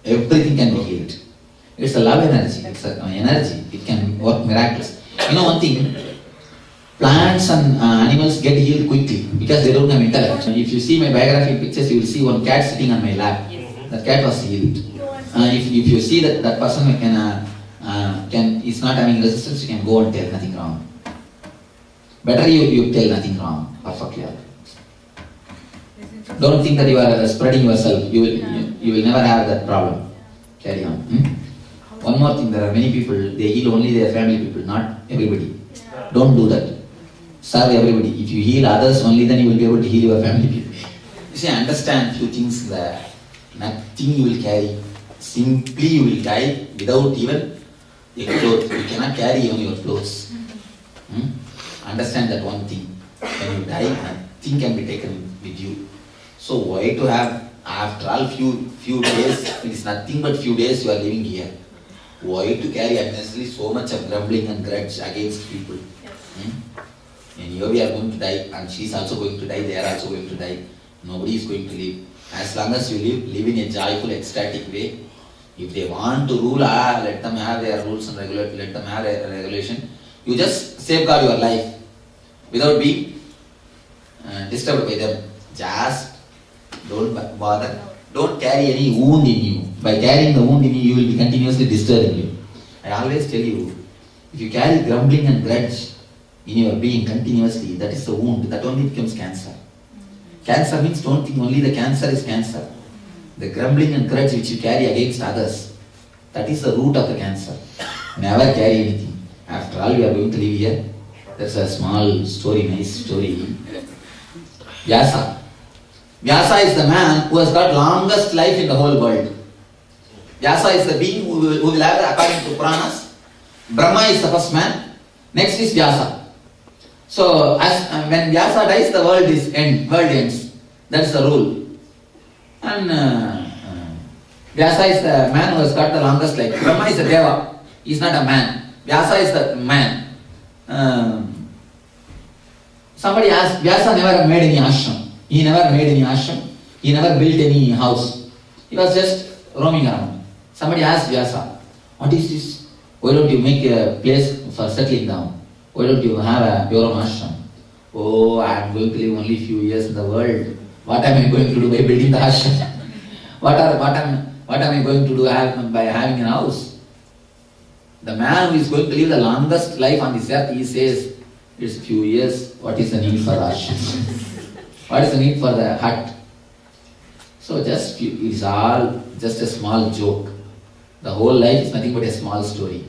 Everything can be healed. It's a love energy. It's an energy. It can work miracles. You know one thing, plants and animals get healed quickly because they don't have intellect. If you see my biography pictures, you will see one cat sitting on my lap. That cat was healed. If you see that person is not having resistance, you can go and tell nothing wrong. Better you tell nothing wrong. Perfectly. Don't think that you are spreading yourself. You will never have that problem. Carry on. One more thing, there are many people, they heal only their family people, not everybody. Don't do that. Serve everybody. If you heal others only, then you will be able to heal your family people. You see, understand few things there. Nothing you will carry. Simply you will die without even a cloth. You cannot carry even your clothes. Understand that one thing. When you die, nothing can be taken with you. So why to have, after all few days, it is nothing but few days you are living here. Why to carry unnecessarily so much of grumbling and grudge against people? And here we are going to die, and she is also going to die, they are also going to die. Nobody is going to live. As long as you live in a joyful, ecstatic way. If they want to rule, let them have their rules and let them have a regulation. You just safeguard your life without being disturbed by them. Just don't bother. Don't carry any wound in you. By carrying the wound in you, you will be continuously disturbing you. I always tell you, if you carry grumbling and grudge in your being continuously, that is the wound. That only becomes cancer. Cancer means don't think only the cancer is cancer. The grumbling and grudge which you carry against others, that is the root of the cancer. Never carry anything. After all, we are going to live here. There's a small story, nice story. Vyasa. Vyasa is the man who has got longest life in the whole world. Vyasa is the being who will have, according to Puranas, Brahma is the first man, next is Vyasa. So when Vyasa dies, the world ends. That's the rule. And Vyasa is the man who has got the longest life. Brahma is the Deva. He is not a man. Vyasa is the man. Somebody asked, Vyasa never made any ashram. He never made any ashram. He never built any house. He was just roaming around. Somebody asked Vyasa, what is this? Why don't you make a place for settling down? Why don't you have your own ashram? Oh, I am going to live only few years in the world. What am I going to do by building the ashram? What am I going to do by having a house? The man who is going to live the longest life on this earth, he says, it's a few years. What is the need for ashram? What is the need for the hut? So it's all just a small joke. The whole life is nothing but a small story.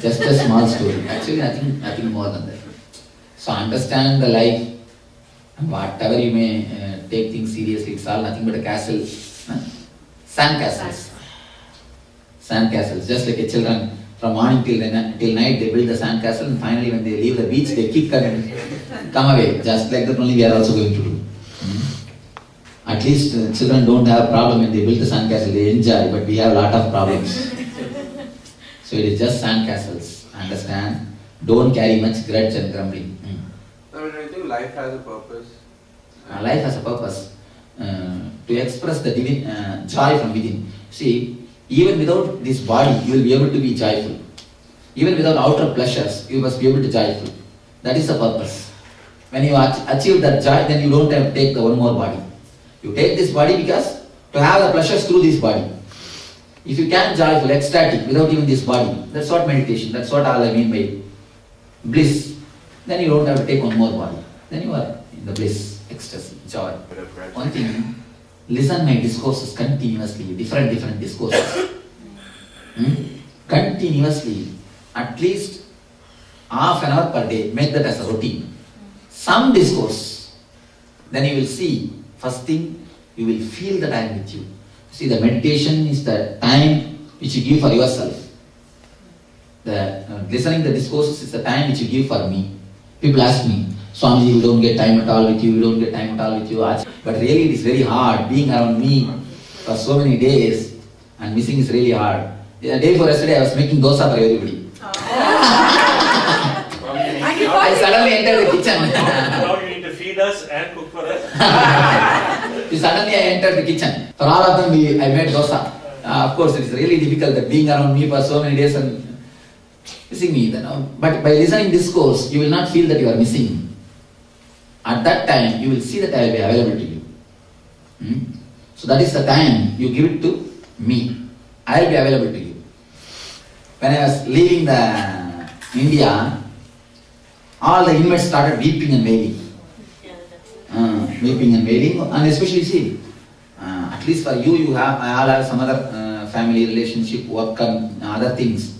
Just a small story. Actually nothing more than that. So understand the life. And whatever you may take things seriously, it's all nothing but a castle. Sand castles. Sand castles. Just like a children, from morning till night they build the sand castle, and finally when they leave the beach they kick and come away. Just like that only we are also going to do. At least children don't have a problem when they build the sand castle, they enjoy, but we have a lot of problems. So it is just sand castles. Understand? Don't carry much grudge and grumbling. I mean, I think life has a purpose. Life has a purpose. To express the divine joy from within. See, even without this body, you will be able to be joyful. Even without outer pleasures, you must be able to be joyful. That is the purpose. When you achieve that joy, then you don't have to take the one more body. You take this body because to have the pleasures through this body. If you can joyful, ecstatic, without even this body, that's what meditation, that's what all I mean by bliss. Then you don't have to take one more body. Then you are in the bliss, ecstasy, joy. One thing, listen my discourses continuously, different discourses. Continuously, at least half an hour per day, make that as a routine. Some discourse, then you will see, first thing, you will feel that I am with you. See, the meditation is the time which you give for yourself. The listening the discourses is the time which you give for me. People ask me, Swamiji, you don't get time at all with you, you don't get time at all with you. But really it is very hard being around me for so many days, and missing is really hard. The day before yesterday I was making dosa for everybody. I suddenly entered the kitchen. Now you need to feed us and cook for us. Suddenly I entered the kitchen. For all of them I made dosa. Of course, it's really difficult that being around me for so many days and missing me. But by listening discourse, you will not feel that you are missing. At that time, you will see that I will be available to you. So that is the time you give it to me. I will be available to you. When I was leaving India, all the inmates started weeping and wailing. Weeping and wailing, and especially see, at least for you all have some other family relationship, work and other things.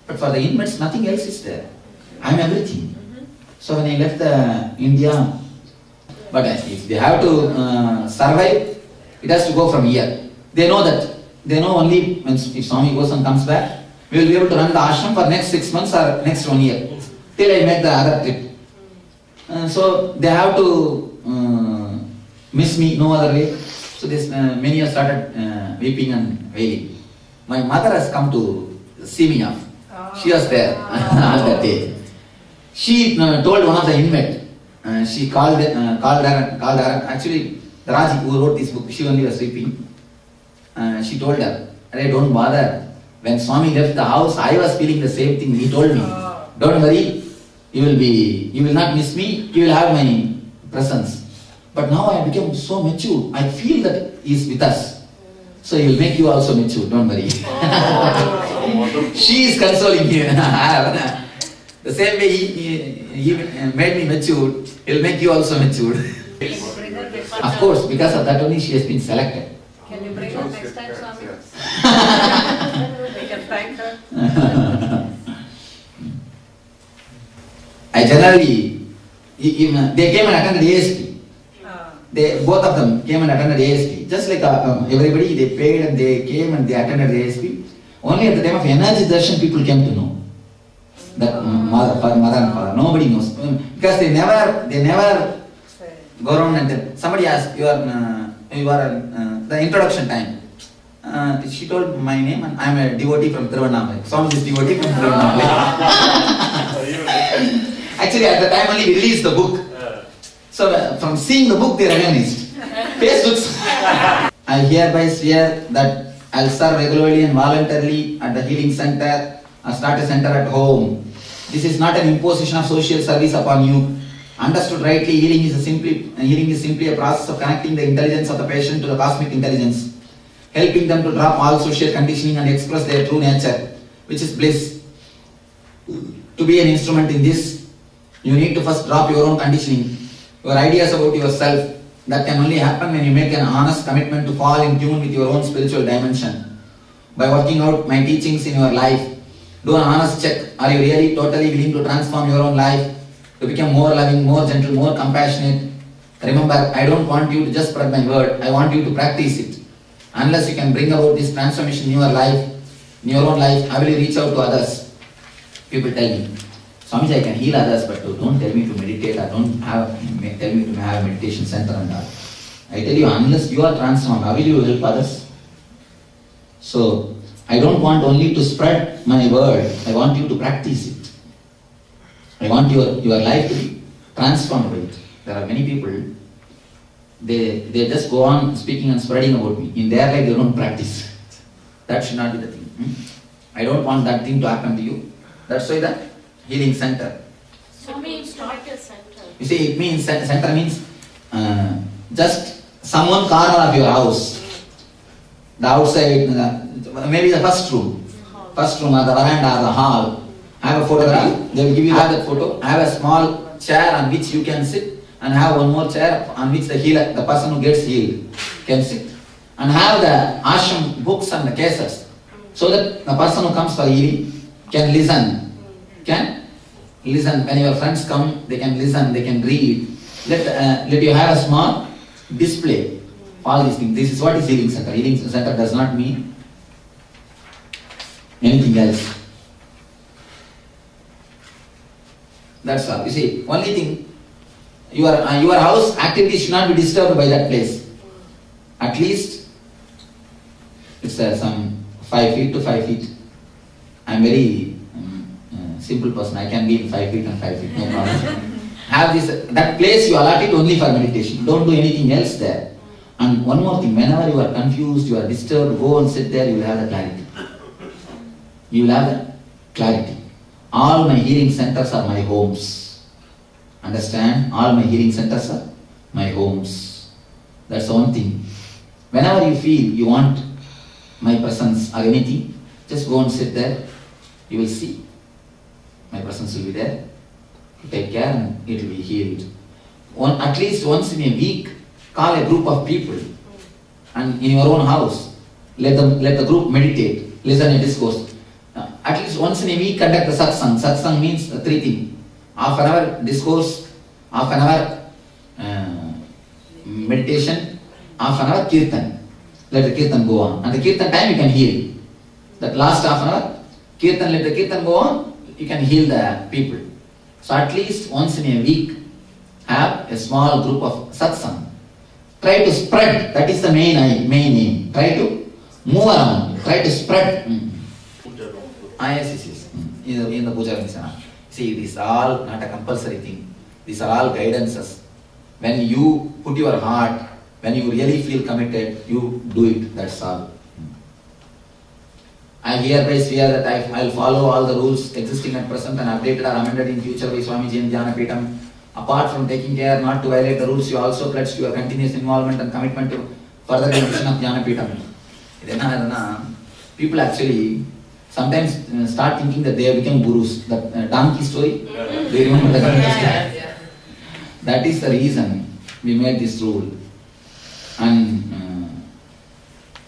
But for the inmates, nothing else is there. I am everything. So when I left India, but if they have to survive, it has to go from here. They know that. They know only when if Swami goes and comes back, we will be able to run the ashram for next 6 months or next 1 year, till I make the other trip. So they have to miss me no other way. So this many have started weeping and wailing. My mother has come to see me off. She was there on that day. She told one of the inmates. She called her. Actually, the Raji who wrote this book, she only was sleeping. She told her, "Arey, don't bother. When Swami left the house, I was feeling the same thing. He told me, don't worry, you will not miss me. You will have my presence. But now I become so mature. I feel that he is with us. So he will make you also mature. Don't worry." She is consoling me. The same way he made me mature, he will make you also mature. Of course, because of that only she has been selected. Can you bring her next time, Swami? We can thank her. I generally, they came and attended ASP. Both of them came and attended ASP. Just like everybody, they paid and they came and they attended ASP. Only at the time of Energy Darshan, people came to know that mother and father. Nobody knows because they never go around and tell. Somebody asked, you are the introduction time. She told my name and I am a devotee from Tiruvannamalai. Swami is devotee from Tiruvannamalai. Actually, at the time only we released the book. So from seeing the book, they recognized. Facebooks. I hereby swear that I'll serve regularly and voluntarily at the healing center or start a center at home. This is not an imposition of social service upon you. Understood rightly, healing is simply a process of connecting the intelligence of the patient to the cosmic intelligence, helping them to drop all social conditioning and express their true nature, which is bliss. To be an instrument in this, you need to first drop your own conditioning, your ideas about yourself. That can only happen when you make an honest commitment to fall in tune with your own spiritual dimension. By working out my teachings in your life, do an honest check. Are you really totally willing to transform your own life, to become more loving, more gentle, more compassionate? Remember, I don't want you to just spread my word. I want you to practice it. Unless you can bring about this transformation in your life, in your own life, how will you reach out to others? People tell me, Swamiji, I can heal others, but don't tell me to meditate or tell me to have a meditation center and all. I tell you, unless you are transformed, how will you help others? So, I don't want only to spread my word, I want you to practice it. I want your life to be transformed by it. There are many people, they just go on speaking and spreading about me. In their life, they don't practice. That should not be the thing. I don't want that thing to happen to you. That's why the healing center. So it means not a center. You see, it means center means just some one corner of your house. The outside, maybe the first room or the veranda or the hall. Have a photograph. They will give you that photo. Have a small chair on which you can sit, and have one more chair on which the healer, the person who gets healed, can sit. And have the ashram books and the cases, so that the person who comes for healing can listen. Can listen. When your friends come, they can listen, they can read. Let you have a small display. All these things. This is what is healing center. Healing center does not mean anything else. That's all. You see, only thing, your house activity should not be disturbed by that place. At least it's some 5 feet to 5 feet. I am very simple person. I can be in 5 feet and 5 feet, no problem. Have that place you allot it only for meditation. Don't do anything else there. And one more thing, whenever you are confused, you are disturbed, go and sit there, you will have the clarity. You will have the clarity. All my healing centers are my homes. Understand? All my healing centers are my homes. That's the one thing. Whenever you feel you want my presence or anything, just go and sit there. You will see. My presence will be there. Take care and it will be healed. At least once in a week, call a group of people and in your own house, let the group meditate, listen to discourse. At least once in a week conduct the satsang. Satsang means three things. Half an hour discourse, half an hour meditation, half an hour kirtan. Let the kirtan go on. And the kirtan time you can heal. That last half an hour, kirtan, let the kirtan go on, you can heal the people. So at least once in a week, have a small group of satsang. Try to spread, that is the main aim. Try to move around, try to spread. Yes. In the puja. See, these are all not a compulsory thing. These are all guidances. When you put your heart, when you really feel committed, you do it, that's all. I hereby swear that I will follow all the rules existing at present and updated or amended in future by Swamiji and Jnanapeetham. Apart from taking care not to violate the rules, you also pledge to your continuous involvement and commitment to further evolution of Jnanapeetham. People actually sometimes start thinking that they have become gurus. That donkey story, they remember that? Yeah. That is the reason we made this rule. And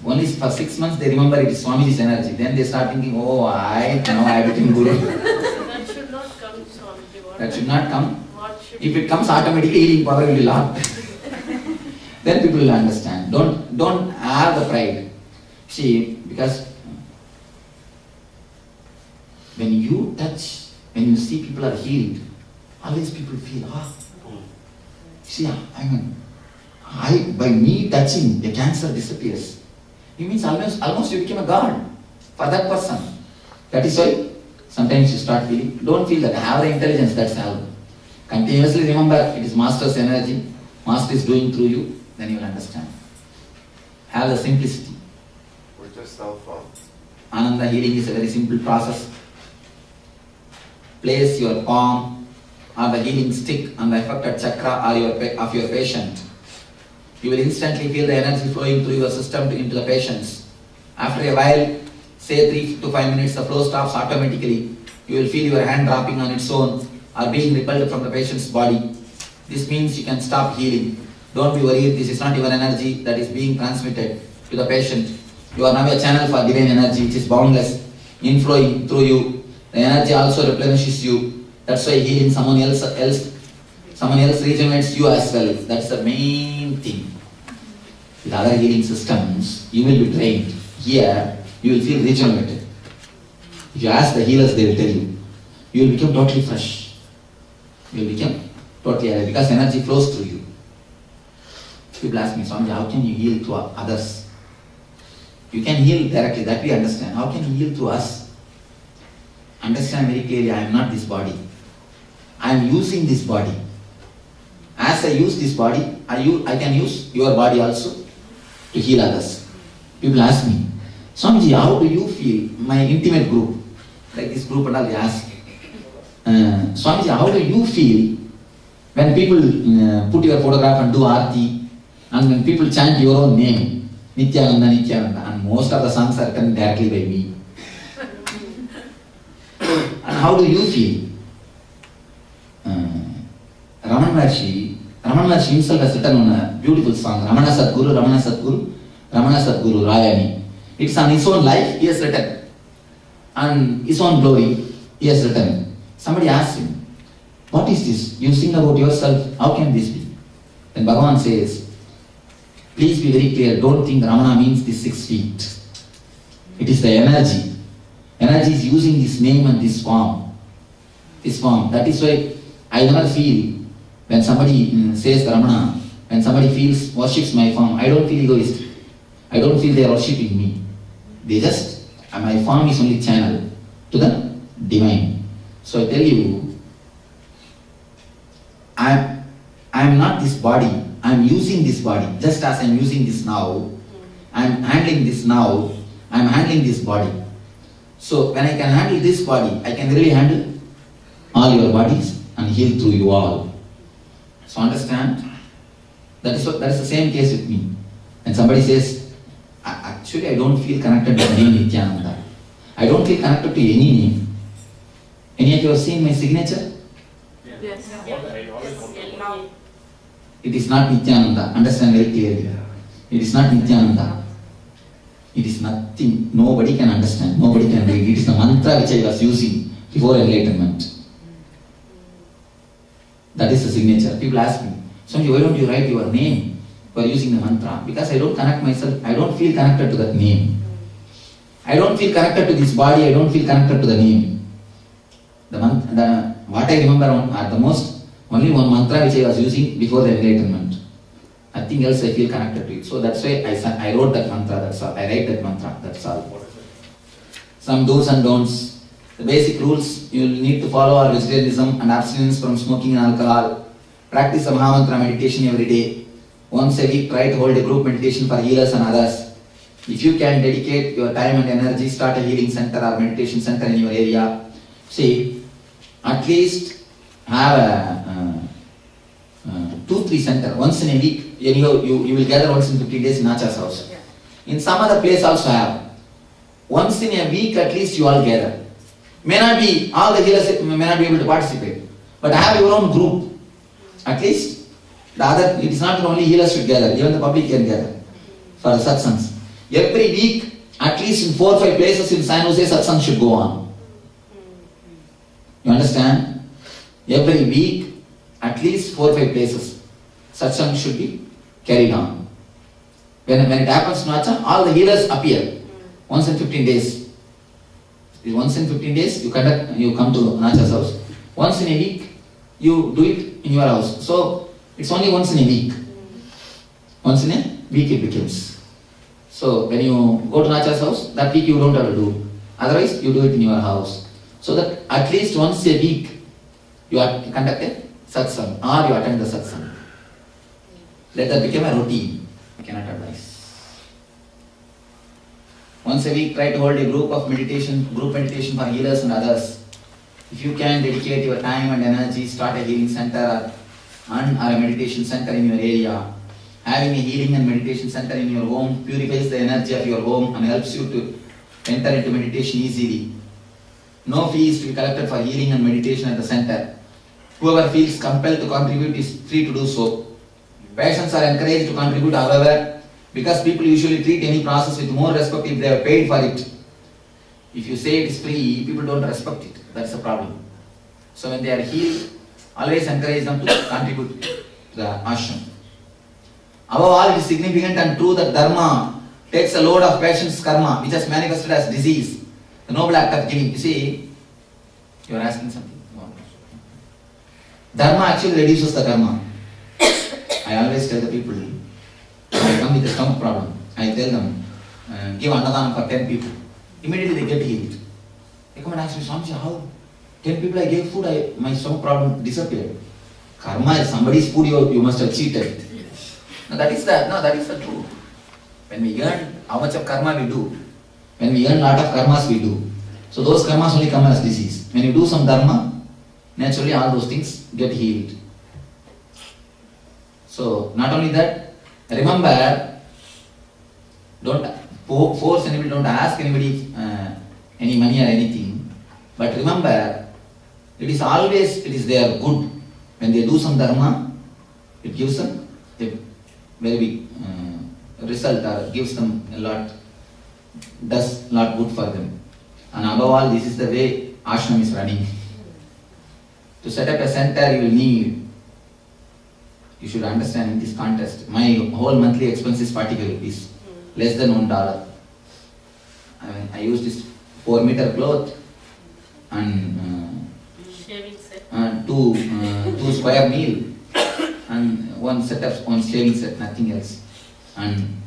only for 6 months they remember it is Swamiji's energy. Then they start thinking, oh, now I became guru. That should not come, Swamiji. What- That should not come. What should If it comes automatically, healing power will be lost. Then people will understand. Don't have the pride. See, because when you touch, when you see people are healed, always people feel, see, by me touching, the cancer disappears. It means almost you became a god for that person. That is why sometimes you start feeling, don't feel that, have the intelligence, that's all. Continuously remember, it is Master's energy, Master is doing through you, then you will understand. Have the simplicity. We're just self-formed. Ananda healing is a very simple process. Place your palm or the healing stick on the affected chakra of your patient. You will instantly feel the energy flowing through your system into the patients. After a while, say 3 to 5 minutes, the flow stops automatically. You will feel your hand dropping on its own or being repelled from the patient's body. This means you can stop healing. Don't be worried, this is not your energy that is being transmitted to the patient. You are now a channel for divine energy which is boundless, inflowing through you. The energy also replenishes you. That's why healing someone else regenerates you as well. That's the main thing. With other healing systems, you will be trained. Here, you will feel regenerated. If you ask the healers, they will tell you. You will become totally fresh. You will become totally alive because energy flows through you. People ask me, Swamiji, how can you heal to others? You can heal directly, that we understand. How can you heal to us? Understand very clearly, I am not this body. I am using this body. As I use this body, I can use your body also to heal others. People ask me, Swamiji, how do you feel? My intimate group, like this group and all, they ask, Swamiji, how do you feel when people put your photograph and do aarti, and when people chant your own name, Nityananda, Nityananda, and most of the songs are written directly by me. And how do you feel? Ramana Maharshi himself has written on a beautiful song, Ramana Sadguru, Ramana Sadguru, Ramana Sadguru, Rayani. It's on his own life, he has written. And his own glory, he has written. Somebody asked him, what is this? You sing about yourself, how can this be? Then Bhagavan says, please be very clear, don't think Ramana means the 6 feet. It is the energy. Energy is using this name and this form. This form. That is why I never feel when somebody says Ramana, when somebody worships my form, I don't feel egoistic. I don't feel they are worshipping me. They just, my form is only channel to the divine. So I tell you, I am not this body, I I'm using this body. Just as I'm using this now, I'm handling this now, I'm handling this body. So when I can handle this body, I can really handle all your bodies and heal through you all. So understand? That is the same case with me. And somebody says, actually I don't feel connected to the name Nityananda. I don't feel connected to any name. Any of you have seen my signature? Yes. Now. It is not Nityananda. Understand very clearly. It is not Nityananda. It is nothing. Nobody can understand. Nobody can read. It is the mantra which I was using before enlightenment. That is the signature. People ask me, Swamiji, why don't you write your name for using the mantra? Because I don't connect myself. I don't feel connected to that name. I don't feel connected to this body. I don't feel connected to the name. What I remember at the most, only one mantra which I was using before the enlightenment. Nothing else I feel connected to it. So that's why I wrote that mantra, that's all. I write that mantra, that's all. Some do's and don'ts. The basic rules you will need to follow are vegetarianism and abstinence from smoking and alcohol. Practice the Mahamantra meditation every day. Once a week, try to hold a group meditation for healers and others. If you can dedicate your time and energy, start a healing center or meditation center in your area. See, at least have a 2-3 center once in a week. You will gather once in 15 days in Acha's house. In some other place also have. Once in a week at least you all gather. May not be, all the healers may not be able to participate. But have your own group. At least, it is not only healers should gather, even the public can gather for the satsangs. Every week, at least in 4 or 5 places in San Jose, satsang should go on. You understand? Every week, at least 4 or 5 places, satsang should be carried on. When it happens in Acha, all the healers appear. Once in 15 days. Once in 15 days, you come to Nacha's house. Once in a week, you do it in your house. So, it's only once in a week. Once in a week it becomes. So, when you go to Nacha's house, that week you don't have to do. Otherwise, you do it in your house. So that at least once a week, you conduct a satsang or you attend the satsang. Let that become a routine. I cannot advise. Once a week, try to hold a group meditation for healers and others. If you can dedicate your time and energy, start a healing center or a meditation center in your area. Having a healing and meditation center in your home purifies the energy of your home and helps you to enter into meditation easily. No fee is to be collected for healing and meditation at the center. Whoever feels compelled to contribute is free to do so. Patients are encouraged to contribute, however, because people usually treat any process with more respect if they are paid for it. If you say it is free, people don't respect it. That's the problem. So when they are healed, always encourage them to contribute to the ashram. Above all, it is significant and true that dharma takes a load of patient's karma, which has manifested as disease. The noble act of giving. You see, you are asking something. Dharma actually reduces the karma. I always tell the people, I come with a stomach problem. I tell them, give annadana for 10 people. Immediately they get healed. They come and ask me, Swamiji, how? 10 people I gave food, my stomach problem disappeared. Karma is somebody's food, you must have cheated. No, that is the truth. When we earn, how much of karma we do? When we earn lot of karmas, we do. So those karmas only come as disease. When you do some dharma, naturally all those things get healed. So, not only that, remember, don't force anybody, don't ask anybody any money or anything. But remember, it is their good. When they do some dharma, it gives them a very big result or gives them does a lot good for them. And above all, this is the way ashram is running. To set up a center, you should understand in this context, my whole monthly expense is 40 rupees, less than $1. I use this 4-meter cloth and Shaving set. 2 square meal and one shaving set, nothing else. And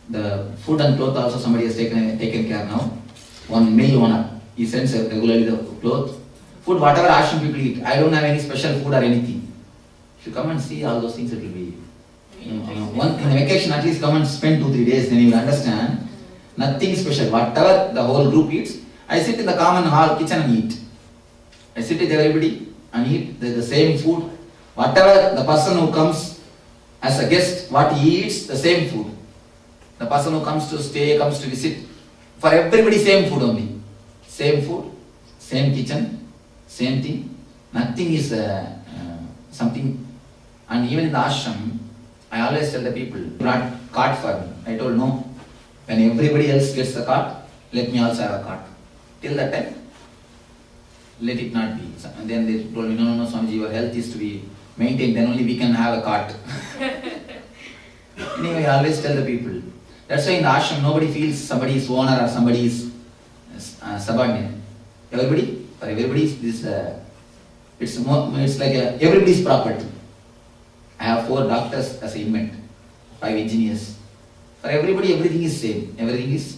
the food and cloth also somebody has taken care now. One meal owner, he sends regularly the cloth. Food, whatever ashram people eat, I don't have any special food or anything. If you come and see all those things, it will be One in a vacation, at least come and spend 2-3 days, then you will understand. Nothing special. Whatever the whole group eats, I sit in the common hall kitchen and eat. I sit with everybody and eat the same food. Whatever the person who comes as a guest, what he eats, the same food. The person who comes to stay, comes to visit, for everybody same food only. Same food, same kitchen, same thing. Nothing is something. And even in the ashram, I always tell the people, brought cart for me. I told no. When everybody else gets the cart, let me also have a cart. Till that time, let it not be. And then they told me, no, Swamiji, your health is to be maintained, then only we can have a cart. Anyway, I always tell the people. That's why in the ashram, nobody feels somebody is owner or somebody is subordinate. Everybody, for everybody, it's like everybody's property. I have 4 doctors as an invent, 5 engineers. For everybody, everything is same. Everything is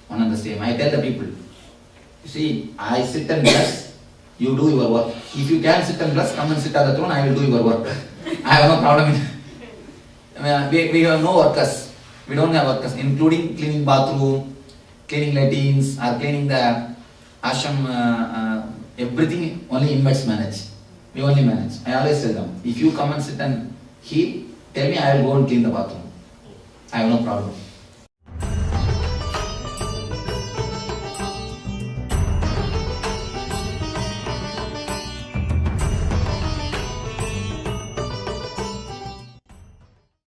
one and the same. I tell the people, you see, I sit and bless, you do your work. If you can sit and bless, come and sit on the throne, I will do your work. I have no problem with it. We have no workers. We don't have workers, including cleaning bathroom, cleaning latrines, or cleaning the ashram, everything only inmates manage. We only manage. I always tell them, if you come and sit and heal, tell me, I will go and clean the bathroom. I have no problem.